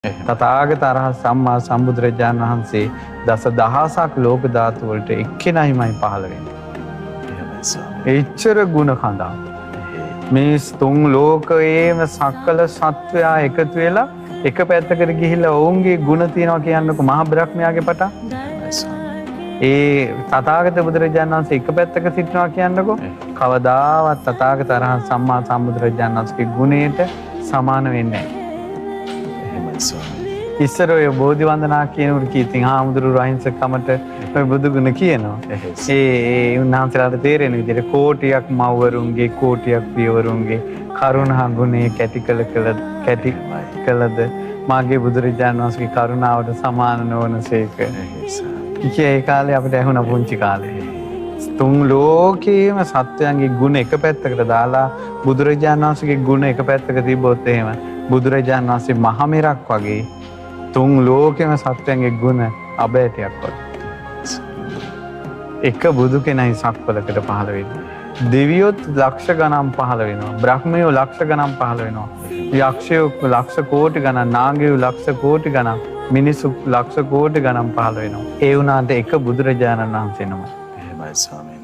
තථාගත අරහත් සම්මා සම්බුදුරජාණන් වහන්සේ දස දහසක් ලෝක ධාතු වලට එක්කෙනයිමයි පහළ වෙන්නේ. එච්චර ගුණ කඳා. මේ තුන් ලෝකයේම සකල සත්වයා එකතු වෙලා එක පැත්තකට ගිහිල්ලා ඔවුන්ගේ ගුණ තියනවා කියන්නකො මහා බ්‍රහ්මයාගේ පටන්. ඒ තථාගත බුදුරජාණන් වහන්සේ එක පැත්තක සිටිනවා කියන්නකො කවදාවත් තථාගත අරහත් සම්මා සම්බුදුරජාණන් වහන්සේගේ ගුණයට සමාන වෙන්නේ නැහැ. ඉස්සර ඔය බෝධි වන්දනා කියනකොට කීතින් හාමුදුරු රහින්සකමට ඔය බුදු ගුණ කියනවා. ඒ උන්වහන්සේලාට තේරෙන විදිහට කෝටියක් මව්වරුන්ගේ කෝටියක් පියවරුන්ගේ කරුණා ගුණේ කැටි කළද මාගේ බුදුරජාණන් වහන්සේගේ කරුණාවට සමාන නොවනසේක. ඒ කාලේ අපිට ඇහුණ පුංචි කාලේ. තුන් ලෝකේම සත්වයන්ගේ ගුණ එක පැත්තකට දාලා බුදුරජාණන් වහන්සේගේ ගුණ එක පැත්තක තිබ්බොත් එහෙම බුදුරජාණන් වහන්සේ මහ මෙරක් වගේ තුන් ලෝකෙම සත්වයන්ගේ ගුණ අබෑටයක් වගේ. එක බුදු කෙනයි සක්වලකට පහළ වෙන්නේ. දෙවියොත් ලක්ෂ ගණන් පහළ වෙනවා. බ්‍රහ්මයෝ ලක්ෂ ගණන් පහළ වෙනවා. යක්ෂයෝ ලක්ෂ කෝටි ගණන්, නාගයෝ ලක්ෂ කෝටි ගණන්, මිනිස්සු ලක්ෂ කෝටි ගණන් පහළ වෙනවා. ඒ වුණාට එක බුදුරජාණන් වහන්සේ නමයි. එහෙමයි ස්වාමී.